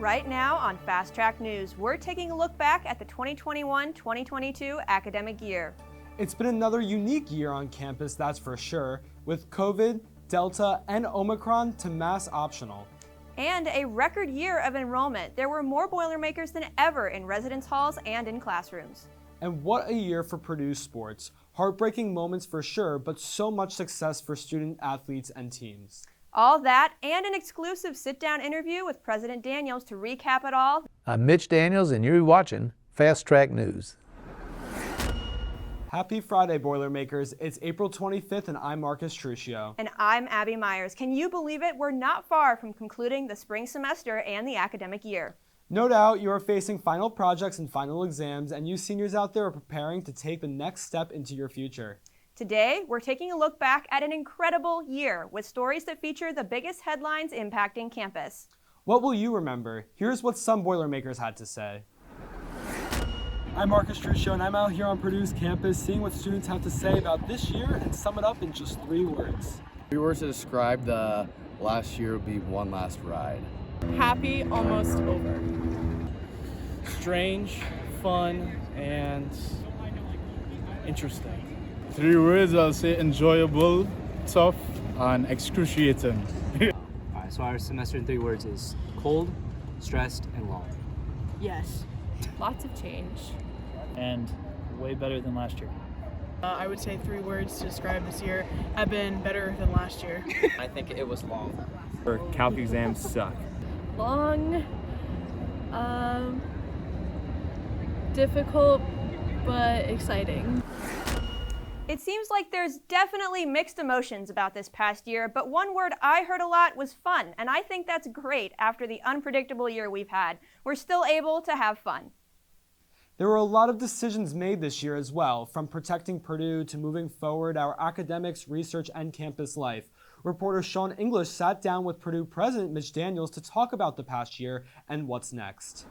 Right now on Fast Track News, we're taking a look back at the 2021-2022 academic year. It's been another unique year on campus, that's for sure, with COVID, Delta, and Omicron to mass optional. And a record year of enrollment. There were more Boilermakers than ever in residence halls and in classrooms. And what a year for Purdue sports. Heartbreaking moments for sure, but so much success for student athletes and teams. All that and an exclusive sit-down interview with President Daniels to recap it all. I'm Mitch Daniels, and you're watching Fast Track News. Happy Friday, Boilermakers. It's April 25th, and I'm Marcus Truccio. And I'm Abby Myers. Can you believe it? We're not far from concluding the spring semester and the academic year. No doubt you are facing final projects and final exams, and you seniors out there are preparing to take the next step into your future. Today, we're taking a look back at an incredible year with stories that feature the biggest headlines impacting campus. What will you remember? Here's what some Boilermakers had to say. I'm Marcus Truccio, and I'm out here on Purdue's campus seeing what students have to say about this year and sum it up in just 3 words. If we were to describe the last year, it would be one last ride. Happy, almost over. Strange, fun, and interesting. 3 words, I'll say enjoyable, tough, and excruciating. Alright, so our semester in 3 words is cold, stressed, and long. Yes. Lots of change. And way better than last year. I would say 3 words to describe this year have been better than last year. I think it was long. Our calc exams suck. Long, difficult, but exciting. It seems like there's definitely mixed emotions about this past year, but one word I heard a lot was fun, and I think that's great after the unpredictable year we've had. We're still able to have fun. There were a lot of decisions made this year as well, from protecting Purdue to moving forward our academics, research, and campus life. Reporter Sean English sat down with Purdue President Mitch Daniels to talk about the past year and what's next.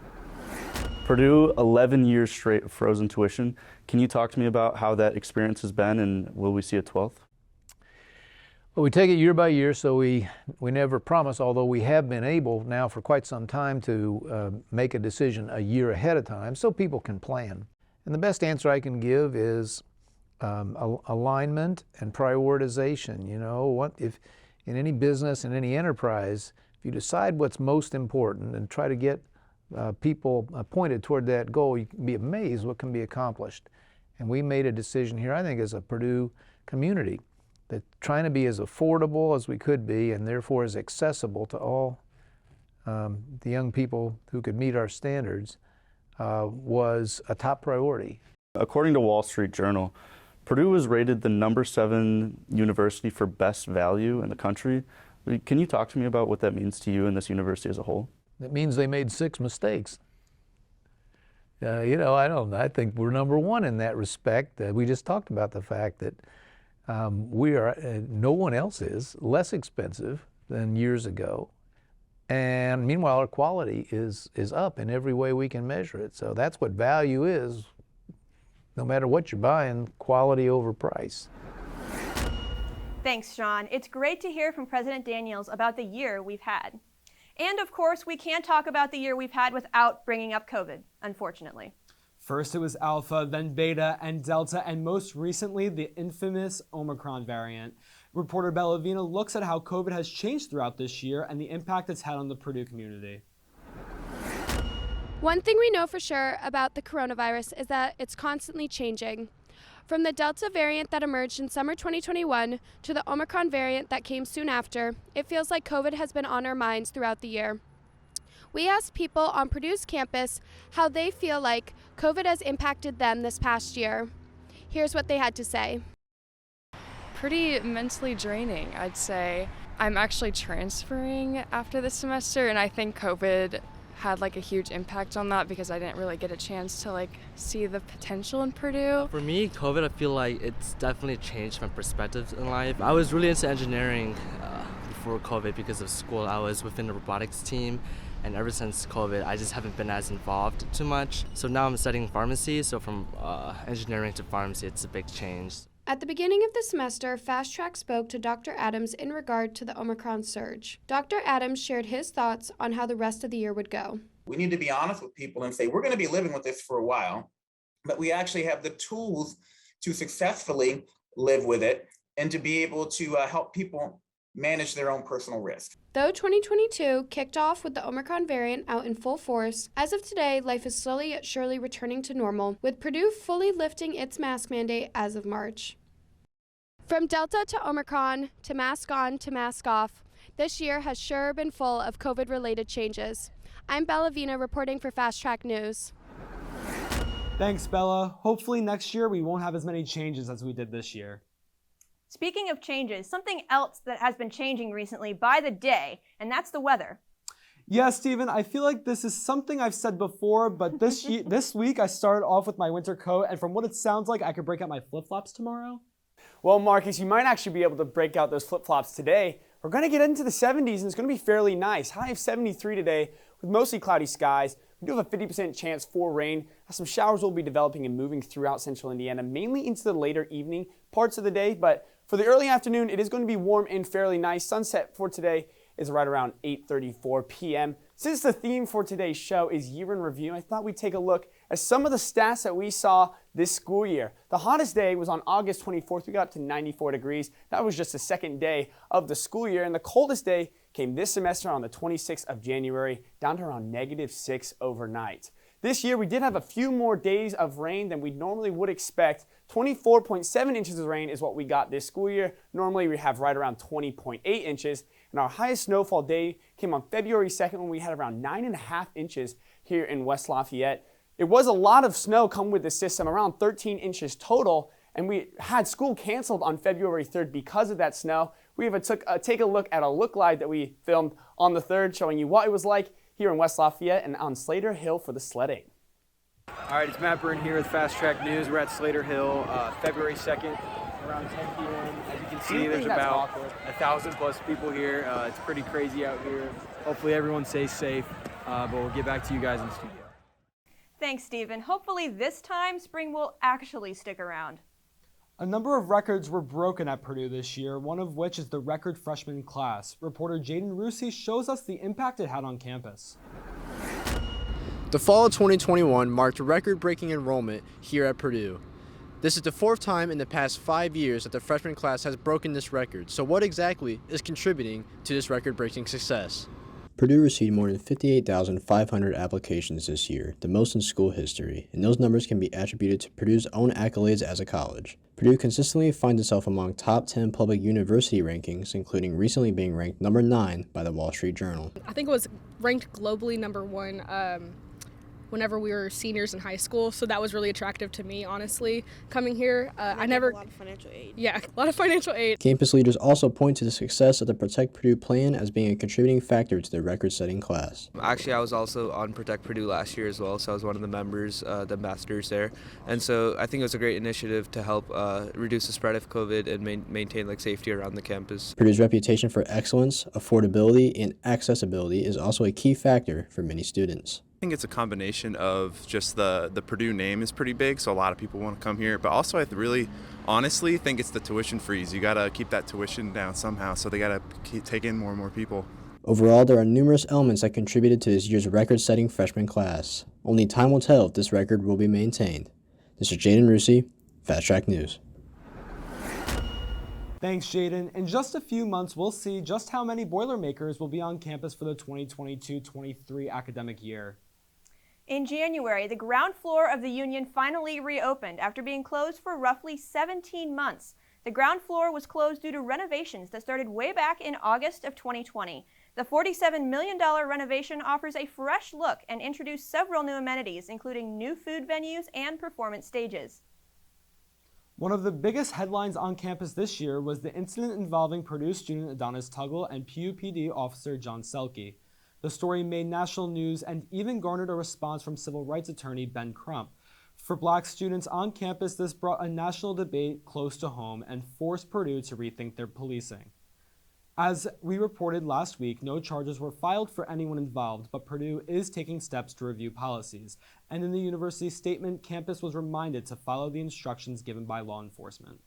Purdue, 11 years straight of frozen tuition. Can you talk to me about how that experience has been, and will we see a 12th? Well, we take it year by year, so we never promise, although we have been able now for quite some time to make a decision a year ahead of time so people can plan. And the best answer I can give is alignment and prioritization. You know, what if in any business, in any enterprise, if you decide what's most important and try to get people pointed toward that goal, you can be amazed what can be accomplished. And we made a decision here, I think, as a Purdue community, that trying to be as affordable as we could be and therefore as accessible to all the young people who could meet our standards was a top priority. According to Wall Street Journal, Purdue was rated the #7 university for best value in the country. Can you talk to me about what that means to you and this university as a whole? It means they made 6 mistakes. You know, I think we're #1 in that respect. We just talked about the fact that we are, no one else is, less expensive than years ago. And meanwhile, our quality is up in every way we can measure it. So that's what value is, no matter what you're buying, quality over price. Thanks, Sean. It's great to hear from President Daniels about the year we've had. And of course, we can't talk about the year we've had without bringing up COVID, unfortunately. First it was Alpha, then Beta, and Delta, and most recently the infamous Omicron variant. Reporter Bellavina looks at how COVID has changed throughout this year and the impact it's had on the Purdue community. One thing we know for sure about the coronavirus is that it's constantly changing. From the Delta variant that emerged in summer 2021 to the Omicron variant that came soon after, it feels like COVID has been on our minds throughout the year. We asked people on Purdue's campus how they feel like COVID has impacted them this past year. Here's what they had to say. Pretty mentally draining, I'd say. I'm actually transferring after this semester, and I think COVID had like a huge impact on that because I didn't really get a chance to like see the potential in Purdue. For me, COVID, I feel like it's definitely changed my perspectives in life. I was really into engineering before COVID because of school. I was within the robotics team, and ever since COVID, I just haven't been as involved too much. So now I'm studying pharmacy, so from engineering to pharmacy, it's a big change. At the beginning of the semester, Fast Track spoke to Dr. Adams in regard to the Omicron surge. Dr. Adams shared his thoughts on how the rest of the year would go. We need to be honest with people and say, we're going to be living with this for a while, but we actually have the tools to successfully live with it and to be able to help people manage their own personal risk. Though 2022 kicked off with the Omicron variant out in full force, as of today, life is slowly yet surely returning to normal, with Purdue fully lifting its mask mandate as of March. From Delta to Omicron, to mask on to mask off, this year has sure been full of COVID-related changes. I'm Bella Vina reporting for Fast Track News. Thanks, Bella. Hopefully next year we won't have as many changes as we did this year. Speaking of changes, something else that has been changing recently by the day, and that's the weather. Yeah, Steven, I feel like this is something I've said before, but this week I started off with my winter coat, and from what it sounds like, I could break out my flip-flops tomorrow. Well, Marcus, you might actually be able to break out those flip-flops today. We're going to get into the 70s, and it's going to be fairly nice. High of 73 today with mostly cloudy skies. We do have a 50% chance for rain. Some showers will be developing and moving throughout central Indiana, mainly into the later evening parts of the day, but for the early afternoon, it is going to be warm and fairly nice. Sunset for today is right around 8:34 p.m. Since the theme for today's show is year in review, I thought we'd take a look at some of the stats that we saw this school year. The hottest day was on August 24th. We got up to 94 degrees. That was just the second day of the school year. And the coldest day came this semester on the 26th of January, down to around -6 overnight. This year, we did have a few more days of rain than we normally would expect. 24.7 inches of rain is what we got this school year. Normally, we have right around 20.8 inches. And our highest snowfall day came on February 2nd when we had around 9.5 inches here in West Lafayette. It was a lot of snow come with the system, around 13 inches total. And we had school canceled on February 3rd because of that snow. We even take a look at a look live that we filmed on the 3rd, showing you what it was like here in West Lafayette and on Slater Hill for the sledding. All right, it's Matt Byrne here with Fast Track News. We're at Slater Hill, February 2nd, around 10 p.m. As you can see, there's about 1,000+ people here. It's pretty crazy out here. Hopefully everyone stays safe, but we'll get back to you guys in the studio. Thanks, Stephen. Hopefully this time spring will actually stick around. A number of records were broken at Purdue this year, one of which is the record freshman class. Reporter Jaden Rusi shows us the impact it had on campus. The fall of 2021 marked record-breaking enrollment here at Purdue. This is the 4th time in the past 5 years that the freshman class has broken this record. So what exactly is contributing to this record-breaking success? Purdue received more than 58,500 applications this year, the most in school history, and those numbers can be attributed to Purdue's own accolades as a college. Purdue consistently finds itself among top 10 public university rankings, including recently being ranked number 9 by the Wall Street Journal. I think it was ranked globally number 1 whenever we were seniors in high school, so that was really attractive to me, honestly, coming here. I never a lot of financial aid. Yeah, a lot of financial aid. Campus leaders also point to the success of the Protect Purdue plan as being a contributing factor to the record-setting class. Actually, I was also on Protect Purdue last year as well, so I was one of the members, the ambassadors there, and so I think it was a great initiative to help reduce the spread of COVID and maintain safety around the campus. Purdue's reputation for excellence, affordability, and accessibility is also a key factor for many students. I think it's a combination of just the Purdue name is pretty big, so a lot of people want to come here, but also I really honestly think it's the tuition freeze. You got to keep that tuition down somehow, so they got to keep take in more and more people. Overall, there are numerous elements that contributed to this year's record-setting freshman class. Only time will tell if this record will be maintained. This is Jaden Rusi, Fast Track News. Thanks, Jaden. In just a few months, we'll see just how many Boilermakers will be on campus for the 2022-23 academic year. In January, the ground floor of the Union finally reopened after being closed for roughly 17 months. The ground floor was closed due to renovations that started way back in August of 2020. The $47 million renovation offers a fresh look and introduced several new amenities, including new food venues and performance stages. One of the biggest headlines on campus this year was the incident involving Purdue student Adonis Tuggle and PUPD officer John Selke. The story made national news and even garnered a response from civil rights attorney Ben Crump. For Black students on campus, this brought a national debate close to home and forced Purdue to rethink their policing. As we reported last week, no charges were filed for anyone involved, but Purdue is taking steps to review policies. And in the university statement, campus was reminded to follow the instructions given by law enforcement.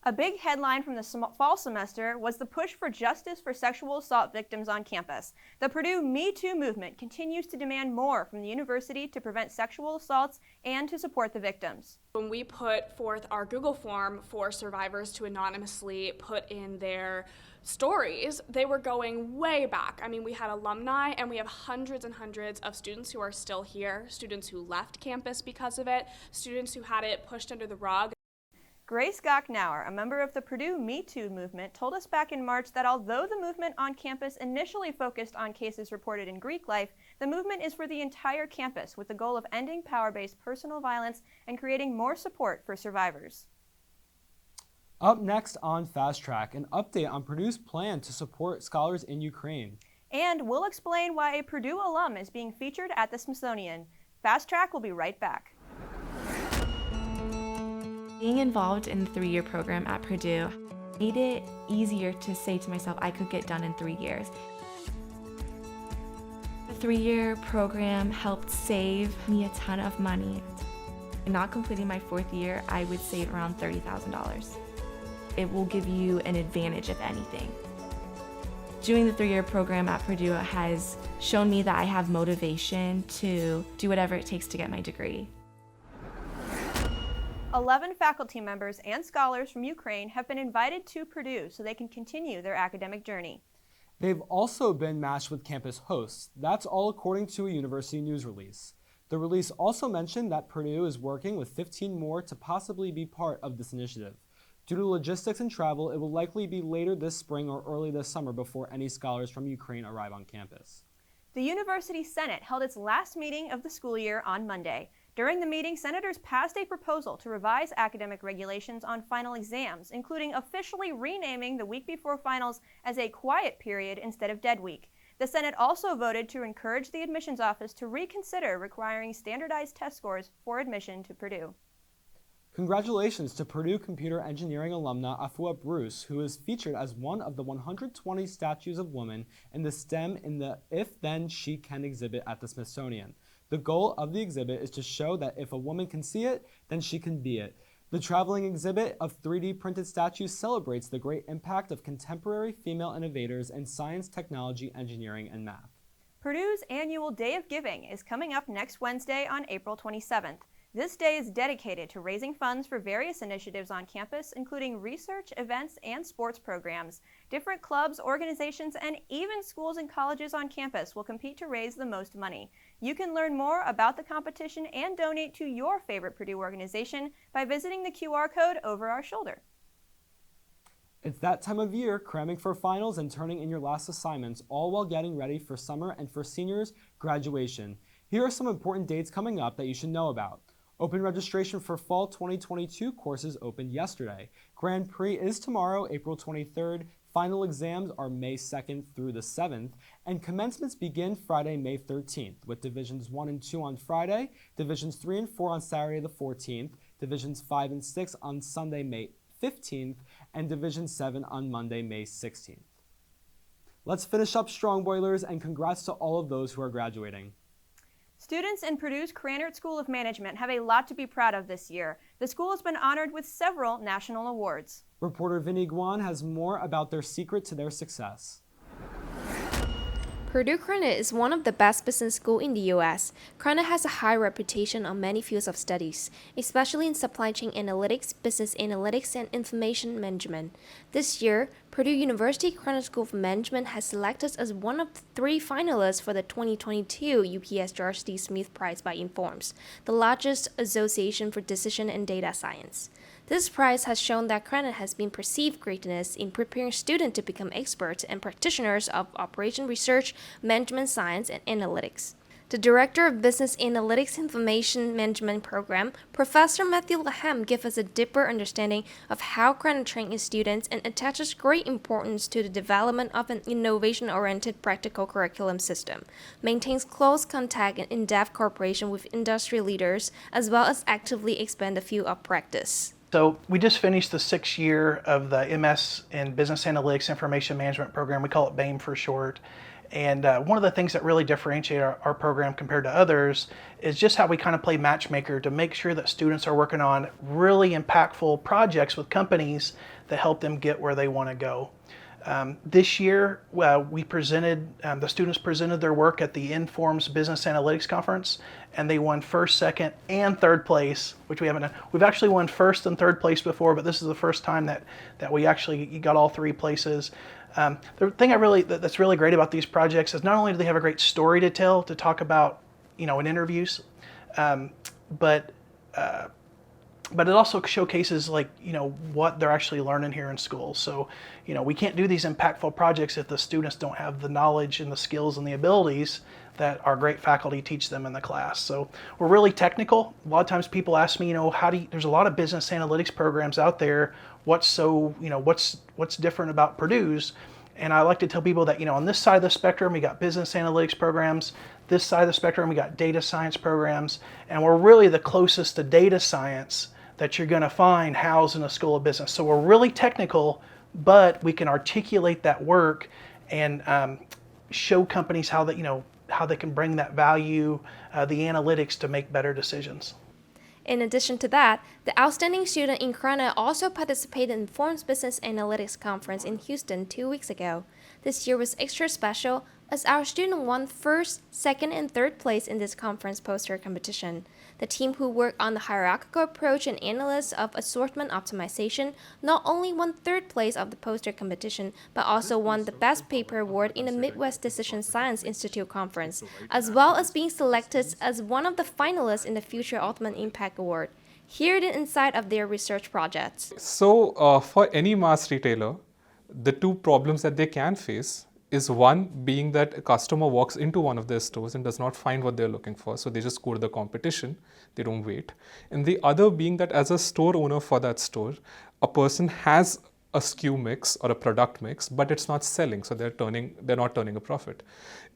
A big headline from the fall semester was the push for justice for sexual assault victims on campus. The Purdue Me Too movement continues to demand more from the university to prevent sexual assaults and to support the victims. When we put forth our Google form for survivors to anonymously put in their stories, they were going way back. I mean, we had alumni and we have hundreds and hundreds of students who are still here, students who left campus because of it, students who had it pushed under the rug. Grace Gocknauer, a member of the Purdue Me Too movement, told us back in March that although the movement on campus initially focused on cases reported in Greek life, the movement is for the entire campus with the goal of ending power-based personal violence and creating more support for survivors. Up next on Fast Track, an update on Purdue's plan to support scholars in Ukraine. And we'll explain why a Purdue alum is being featured at the Smithsonian. Fast Track will be right back. Being involved in the 3-year program at Purdue made it easier to say to myself I could get done in 3 years. The 3-year program helped save me a ton of money. Not completing my 4th year, I would save around $30,000. It will give you an advantage, if anything. Doing the 3-year program at Purdue has shown me that I have motivation to do whatever it takes to get my degree. 11 faculty members and scholars from Ukraine have been invited to Purdue so they can continue their academic journey. They've also been matched with campus hosts. That's all according to a university news release. The release also mentioned that Purdue is working with 15 more to possibly be part of this initiative. Due to logistics and travel, it will likely be later this spring or early this summer before any scholars from Ukraine arrive on campus. The University Senate held its last meeting of the school year on Monday. During the meeting, senators passed a proposal to revise academic regulations on final exams, including officially renaming the week before finals as a quiet period instead of dead week. The Senate also voted to encourage the admissions office to reconsider requiring standardized test scores for admission to Purdue. Congratulations to Purdue computer engineering alumna Afua Bruce, who is featured as one of the 120 statues of women in the STEM in the If Then She Can exhibit at the Smithsonian. The goal of the exhibit is to show that if a woman can see it, then she can be it. The traveling exhibit of 3D printed statues celebrates the great impact of contemporary female innovators in science, technology, engineering, and math. Purdue's annual Day of Giving is coming up next Wednesday on April 27th. This day is dedicated to raising funds for various initiatives on campus, including research, events, and sports programs. Different clubs, organizations, and even schools and colleges on campus will compete to raise the most money. You can learn more about the competition and donate to your favorite Purdue organization by visiting the QR code over our shoulder. It's that time of year, cramming for finals and turning in your last assignments, all while getting ready for summer and for seniors, graduation. Here are some important dates coming up that you should know about. Open registration for fall 2022 courses opened yesterday. Grand Prix is tomorrow, April 23rd. Final exams are May 2nd through the 7th, and commencements begin Friday, May 13th, with Divisions 1 and 2 on Friday, Divisions 3 and 4 on Saturday the 14th, Divisions 5 and 6 on Sunday, May 15th, and Division 7 on Monday, May 16th. Let's finish up strong, Boilers, and congrats to all of those who are graduating. Students in Purdue's Krannert School of Management have a lot to be proud of this year. The school has been honored with several national awards. Reporter Vinny Guan has more about their secret to their success. Purdue Krannert is one of the best business schools in the U.S. Krannert has a high reputation on many fields of studies, especially in supply chain analytics, business analytics, and information management. This year, Purdue University Krannert School of Management has selected us as one of the 3 finalists for the 2022 UPS George D. Smith Prize by Informs, the largest association for decision and data science. This prize has shown that Krannert has been perceived greatness in preparing students to become experts and practitioners of operation research, management science, and analytics. The Director of Business Analytics Information Management Program, Professor Matthew Laham, gives us a deeper understanding of how Krannert trains its students and attaches great importance to the development of an innovation-oriented practical curriculum system, maintains close contact and in-depth cooperation with industry leaders, as well as actively expand the field of practice. So we just finished the 6th year of the MS in Business Analytics Information Management Program. We call it BAME for short. And one of the things that really differentiate our program compared to others is just how we kind of play matchmaker to make sure that students are working on really impactful projects with companies that help them get where they want to go. This year, the students presented their work at the Informs Business Analytics Conference, and they won first, second, and third place, which we haven't done. We've actually won first and third place before, but this is the first time that we actually got all three places. The thing that's really great about these projects is not only do they have a great story to tell, to talk about, in interviews, but it also showcases what they're actually learning here in school. So, we can't do these impactful projects if the students don't have the knowledge and the skills and the abilities that our great faculty teach them in the class. So we're really technical. A lot of times people ask me, there's a lot of business analytics programs out there. What's different about Purdue's? And I like to tell people that, on this side of the spectrum, we got business analytics programs. This side of the spectrum, we got data science programs. And we're really the closest to data science that you're going to find housed in a school of business. So we're really technical, but we can articulate that work and show companies how they can bring that value, the analytics, to make better decisions. In addition to that, the outstanding student in Krana also participated in Informs Business Analytics Conference in Houston 2 weeks ago. This year was extra special as our student won first, second, and third place in this conference poster competition. The team who worked on the hierarchical approach and analysis of assortment optimization not only won third place of the poster competition, but also won the Best Paper Award in the Midwest Decision Science Institute Conference, as well as being selected as one of the finalists in the Future Ultimate Impact Award. Here are the insight of their research projects. So for any mass retailer, the two problems that they can face is one being that a customer walks into one of their stores and does not find what they're looking for, so they just go to the competition, they don't wait. And the other being that as a store owner for that store, a person has a SKU mix or a product mix, but it's not selling, so they're not turning a profit.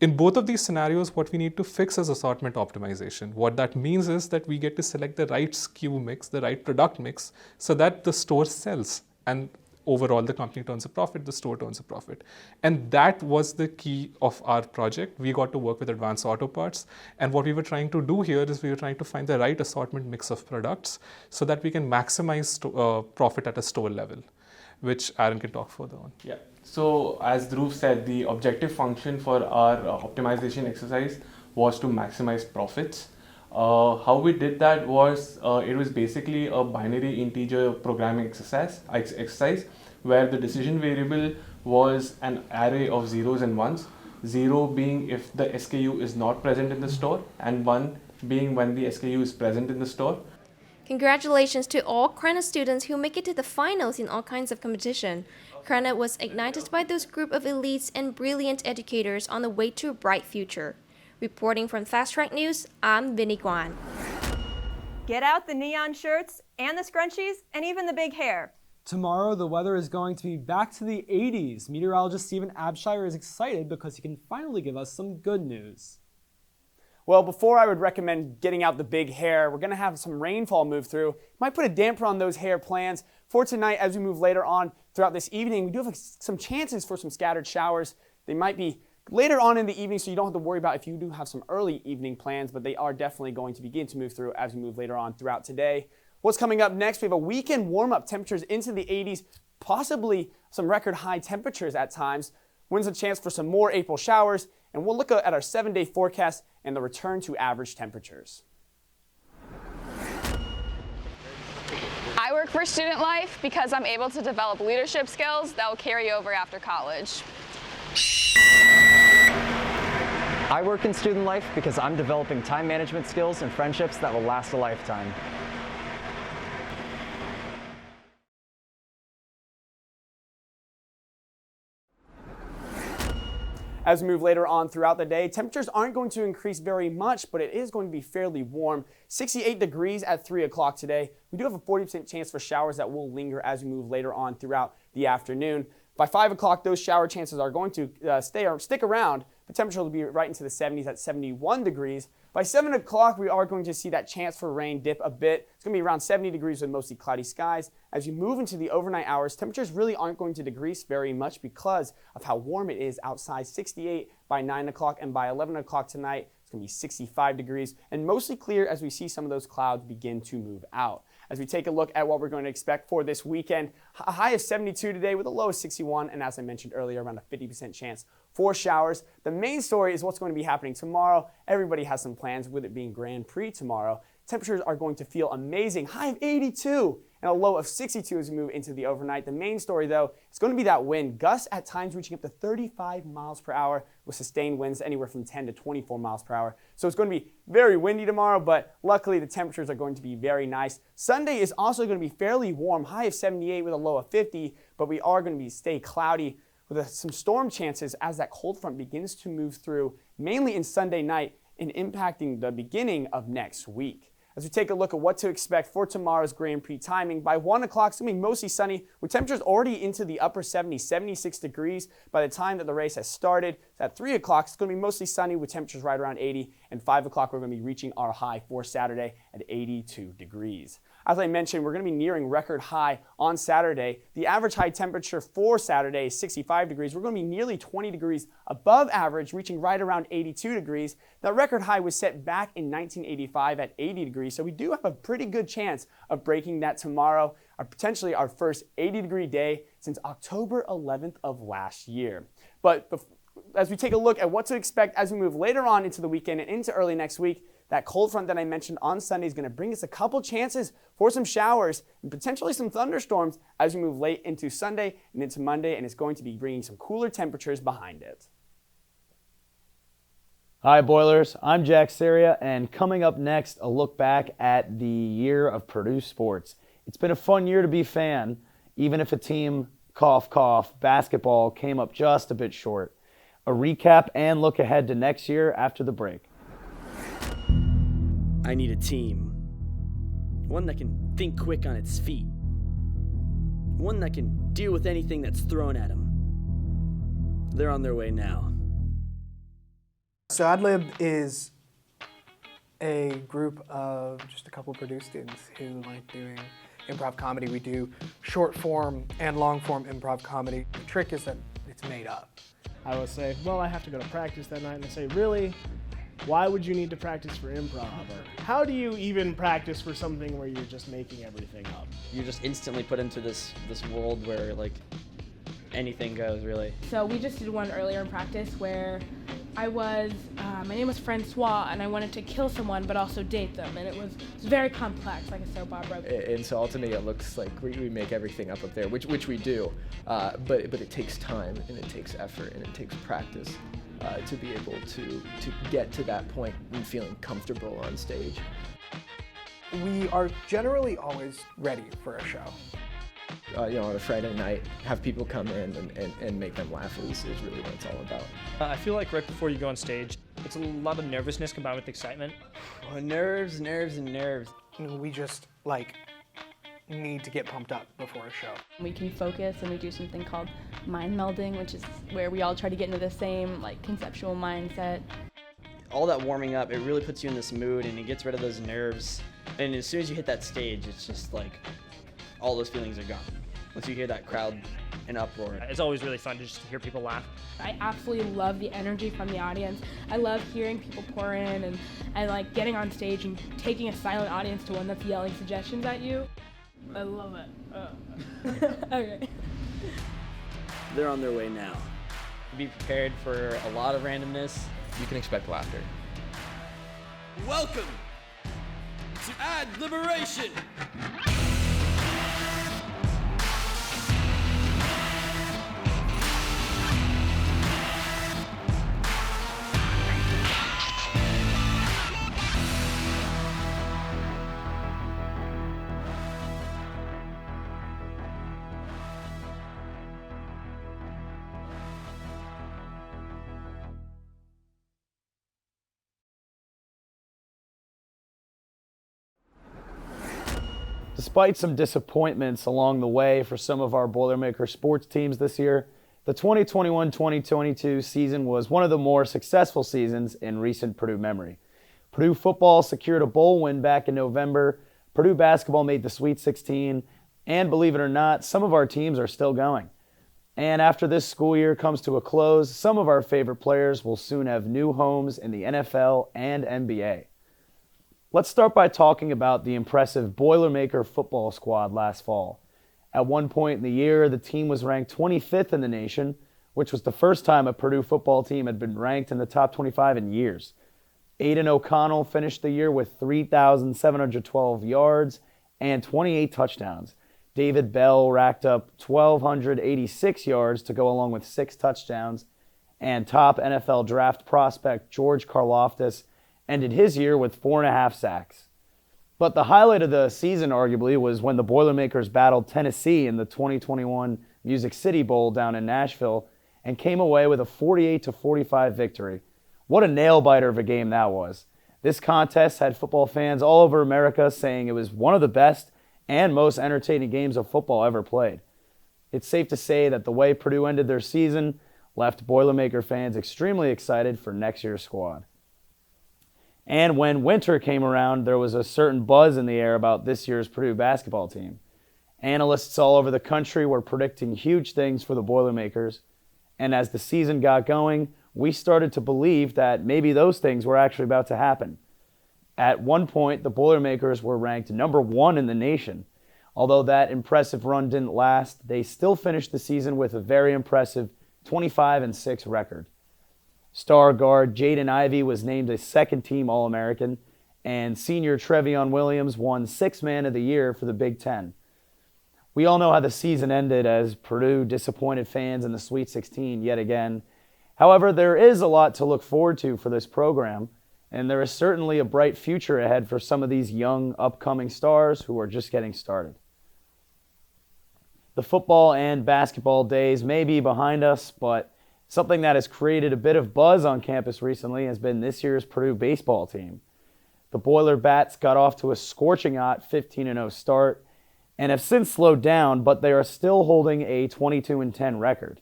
In both of these scenarios, what we need to fix is assortment optimization. What that means is that we get to select the right SKU mix, the right product mix, so that the store sells. And overall, the company turns a profit, the store turns a profit. And that was the key of our project. We got to work with Advanced Auto Parts. And what we were trying to do here is we were trying to find the right assortment mix of products so that we can maximize profit at a store level, which Aaron can talk further on. Yeah. So as Dhruv said, the objective function for our optimization exercise was to maximize profits. How we did that was, it was basically a binary integer programming exercise where the decision variable was an array of zeros and ones. 0 being if the SKU is not present in the store, and 1 being when the SKU is present in the store. Congratulations to all Krana students who make it to the finals in all kinds of competition. Krana was ignited by those group of elites and brilliant educators on the way to a bright future. Reporting from Fast Track News, I'm Vinny Guan. Get out the neon shirts and the scrunchies and even the big hair. Tomorrow, the weather is going to be back to the 80s. Meteorologist Stephen Abshire is excited because he can finally give us some good news. Well, before I would recommend getting out the big hair, we're going to have some rainfall move through. Might put a damper on those hair plans. For tonight, as we move later on throughout this evening, we do have some chances for some scattered showers. They might be later on in the evening, so you don't have to worry about if you do have some early evening plans, but they are definitely going to begin to move through as we move later on throughout today. What's coming up next? We have a weekend warm-up, temperatures into the 80s, possibly some record high temperatures at times. When's a chance for some more April showers, and we'll look at our 7-day forecast and the return to average temperatures. I work for Student Life because I'm able to develop leadership skills that will carry over after college. I work in Student Life because I'm developing time management skills and friendships that will last a lifetime. As we move later on throughout the day, temperatures aren't going to increase very much, but it is going to be fairly warm. 68 degrees at 3 o'clock today. We do have a 40% chance for showers that will linger as we move later on throughout the afternoon. By 5 o'clock, those shower chances are going to stick around. The temperature will be right into the 70s at 71 degrees. By 7 o'clock, we are going to see that chance for rain dip a bit. It's going to be around 70 degrees with mostly cloudy skies. As you move into the overnight hours, temperatures really aren't going to decrease very much because of how warm it is outside. 68 by 9 o'clock, and by 11 o'clock tonight, it's going to be 65 degrees and mostly clear as we see some of those clouds begin to move out. As we take a look at what we're going to expect for this weekend, a high of 72 today with a low of 61, and as I mentioned earlier, around a 50% chance for showers. The main story is what's going to be happening tomorrow. Everybody has some plans with it being Grand Prix tomorrow. Temperatures are going to feel amazing, high of 82 and a low of 62 as we move into the overnight. The main story, though, is going to be that wind. Gusts at times reaching up to 35 miles per hour with sustained winds anywhere from 10 to 24 miles per hour. So it's going to be very windy tomorrow, but luckily the temperatures are going to be very nice. Sunday is also going to be fairly warm, high of 78 with a low of 50, but we are going to stay cloudy with some storm chances as that cold front begins to move through, mainly in Sunday night and impacting the beginning of next week. As we take a look at what to expect for tomorrow's Grand Prix timing, by 1 o'clock, it's going to be mostly sunny with temperatures already into the upper 70s, 76 degrees by the time that the race has started. At 3 o'clock, it's going to be mostly sunny with temperatures right around 80, and 5 o'clock, we're going to be reaching our high for Saturday at 82 degrees. As I mentioned, we're going to be nearing record high on Saturday. The average high temperature for Saturday is 65 degrees. We're going to be nearly 20 degrees above average, reaching right around 82 degrees. That record high was set back in 1985 at 80 degrees, so we do have a pretty good chance of breaking that tomorrow, potentially our first 80-degree day since October 11th of last year. But as we take a look at what to expect as we move later on into the weekend and into early next week, that cold front that I mentioned on Sunday is going to bring us a couple chances for some showers and potentially some thunderstorms as we move late into Sunday and into Monday, and it's going to be bringing some cooler temperatures behind it. Hi Boilers, I'm Jack Seria, and coming up next, a look back at the year of Purdue sports. It's been a fun year to be a fan, even if a team, cough, cough, basketball came up just a bit short. A recap and look ahead to next year after the break. I need a team. One that can think quick on its feet. One that can deal with anything that's thrown at them. They're on their way now. So AdLib is a group of just a couple Purdue students who like doing improv comedy. We do short form and long form improv comedy. The trick is that it's made up. I will say, well, I have to go to practice that night, and they say, really? Why would you need to practice for improv? Or how do you even practice for something where you're just making everything up? You're just instantly put into this world where like anything goes, really. So we just did one earlier in practice where my name was Francois, and I wanted to kill someone but also date them, and it was very complex, like a soap opera. And so ultimately it looks like we make everything up there, which we do, but it takes time, and it takes effort, and it takes practice to be able to get to that point and feeling comfortable on stage. We are generally always ready for a show. On a Friday night, have people come in and make them laugh is really what it's all about. I feel like right before you go on stage, it's a lot of nervousness combined with excitement. Oh, nerves. We just need to get pumped up before a show. We can focus, and we do something called mind melding, which is where we all try to get into the same conceptual mindset. All that warming up, it really puts you in this mood, and it gets rid of those nerves. And as soon as you hit that stage, it's just like all those feelings are gone. Once you hear that crowd in uproar. It's always really fun to just hear people laugh. I absolutely love the energy from the audience. I love hearing people pour in and like getting on stage and taking a silent audience to one that's yelling suggestions at you. I love it. Okay. They're on their way now. Be prepared for a lot of randomness. You can expect laughter. Welcome to Ad Liberation. Despite some disappointments along the way for some of our Boilermaker sports teams this year, the 2021-2022 season was one of the more successful seasons in recent Purdue memory. Purdue football secured a bowl win back in November, Purdue basketball made the Sweet 16, and believe it or not, some of our teams are still going. And after this school year comes to a close, some of our favorite players will soon have new homes in the NFL and NBA. Let's start by talking about the impressive Boilermaker football squad last fall. At one point in the year, the team was ranked 25th in the nation, which was the first time a Purdue football team had been ranked in the top 25 in years. Aiden O'Connell finished the year with 3,712 yards and 28 touchdowns. David Bell racked up 1,286 yards to go along with 6 touchdowns. And top NFL draft prospect George Karlaftis ended his year with 4.5 sacks. But the highlight of the season, arguably, was when the Boilermakers battled Tennessee in the 2021 Music City Bowl down in Nashville and came away with a 48-45 victory. What a nail-biter of a game that was. This contest had football fans all over America saying it was one of the best and most entertaining games of football ever played. It's safe to say that the way Purdue ended their season left Boilermaker fans extremely excited for next year's squad. And when winter came around, there was a certain buzz in the air about this year's Purdue basketball team. Analysts all over the country were predicting huge things for the Boilermakers, and as the season got going, we started to believe that maybe those things were actually about to happen. At one point, the Boilermakers were ranked number 1 in the nation. Although that impressive run didn't last, they still finished the season with a very impressive 25-6 record. Star guard Jaden Ivey was named a second-team All-American, and senior Trevion Williams won 6th Man of the Year for the Big Ten. We all know how the season ended as Purdue disappointed fans in the Sweet 16 yet again. However, there is a lot to look forward to for this program, and there is certainly a bright future ahead for some of these young, upcoming stars who are just getting started. The football and basketball days may be behind us, but something that has created a bit of buzz on campus recently has been this year's Purdue baseball team. The Boiler Bats got off to a scorching hot 15-0 start and have since slowed down, but they are still holding a 22-10 record.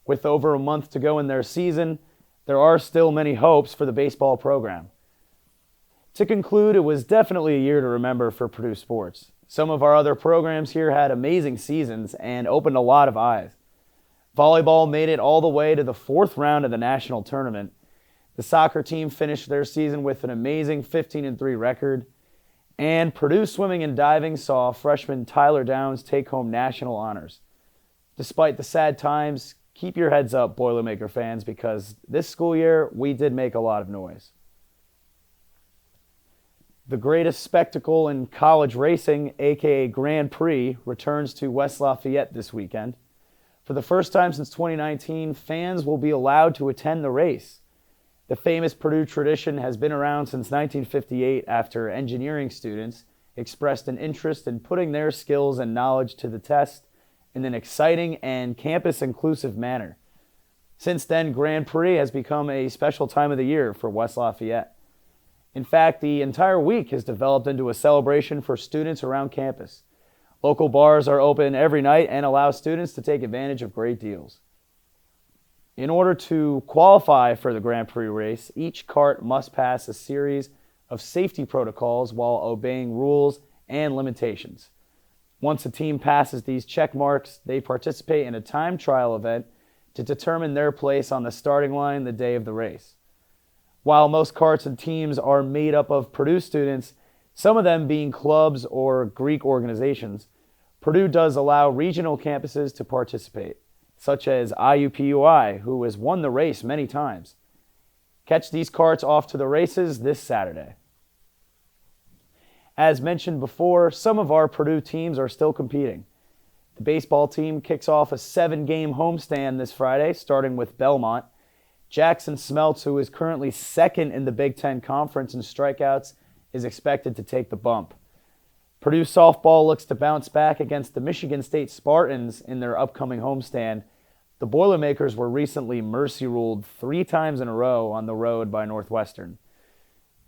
With over a month to go in their season, there are still many hopes for the baseball program. To conclude, it was definitely a year to remember for Purdue sports. Some of our other programs here had amazing seasons and opened a lot of eyes. Volleyball made it all the way to the 4th round of the national tournament. The soccer team finished their season with an amazing 15-3 record. And Purdue swimming and diving saw freshman Tyler Downs take home national honors. Despite the sad times, keep your heads up, Boilermaker fans, because this school year, we did make a lot of noise. The greatest spectacle in college racing, aka Grand Prix, returns to West Lafayette this weekend. For the first time since 2019, fans will be allowed to attend the race. The famous Purdue tradition has been around since 1958 after engineering students expressed an interest in putting their skills and knowledge to the test in an exciting and campus-inclusive manner. Since then, Grand Prix has become a special time of the year for West Lafayette. In fact, the entire week has developed into a celebration for students around campus. Local bars are open every night and allow students to take advantage of great deals. In order to qualify for the Grand Prix race, each cart must pass a series of safety protocols while obeying rules and limitations. Once a team passes these check marks, they participate in a time trial event to determine their place on the starting line the day of the race. While most carts and teams are made up of Purdue students, some of them being clubs or Greek organizations, Purdue does allow regional campuses to participate, such as IUPUI, who has won the race many times. Catch these carts off to the races this Saturday. As mentioned before, some of our Purdue teams are still competing. The baseball team kicks off a 7-game homestand this Friday, starting with Belmont. Jackson Smeltz, who is currently 2nd in the Big Ten Conference in strikeouts, is expected to take the bump. Purdue softball looks to bounce back against the Michigan State Spartans in their upcoming homestand. The Boilermakers were recently mercy ruled 3 times in a row on the road by Northwestern.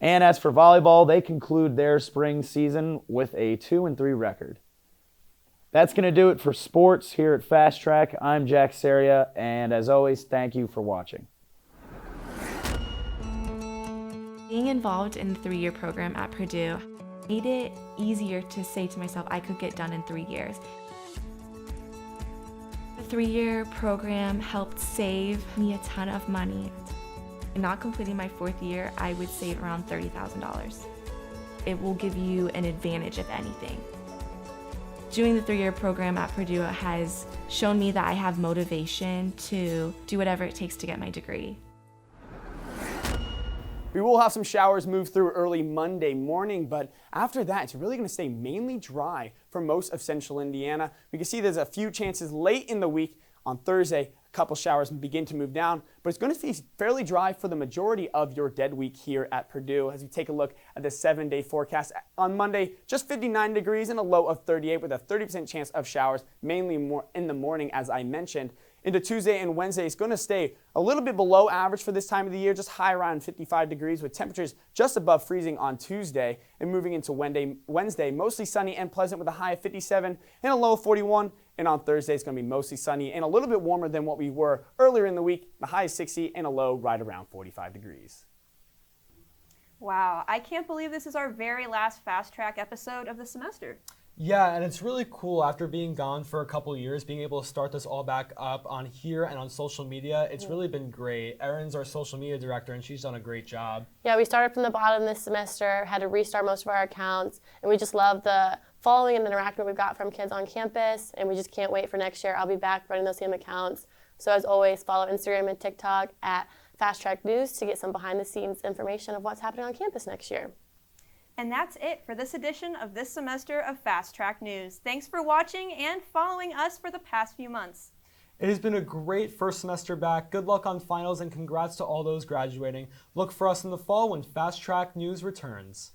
And as for volleyball, they conclude their spring season with a 2-3 record. That's going to do it for sports here at Fast Track. I'm Jack Seria, and as always, thank you for watching. Being involved in the 3-year program at Purdue made it easier to say to myself I could get done in 3 years. The 3-year program helped save me a ton of money. Not completing my 4th year, I would save around $30,000. It will give you an advantage, if anything. Doing the 3-year program at Purdue has shown me that I have motivation to do whatever it takes to get my degree. We will have some showers move through early Monday morning, but after that, it's really going to stay mainly dry for most of central Indiana. We can see there's a few chances late in the week. On Thursday, a couple showers begin to move down, but it's going to be fairly dry for the majority of your dead week here at Purdue. As we take a look at the 7-day forecast, on Monday, just 59 degrees and a low of 38 with a 30% chance of showers, mainly more in the morning, as I mentioned. Into Tuesday and Wednesday, it's going to stay a little bit below average for this time of the year, just high around 55 degrees with temperatures just above freezing on Tuesday. And moving into Wednesday, mostly sunny and pleasant with a high of 57 and a low of 41. And on Thursday, it's going to be mostly sunny and a little bit warmer than what we were earlier in the week. The high is 60 and a low right around 45 degrees. Wow, I can't believe this is our very last Fast Track episode of the semester. Yeah, and it's really cool after being gone for a couple years, being able to start this all back up on here and on social media. It's really been great. Erin's our social media director, and she's done a great job. Yeah, we started from the bottom this semester, had to restart most of our accounts, and we just love the following and interaction we've got from kids on campus, and we just can't wait for next year. I'll be back running those same accounts. So as always, follow Instagram and TikTok at Fast Track News to get some behind-the-scenes information of what's happening on campus next year. And that's it for this edition of this semester of Fast Track News. Thanks for watching and following us for the past few months. It has been a great first semester back. Good luck on finals and congrats to all those graduating. Look for us in the fall when Fast Track News returns.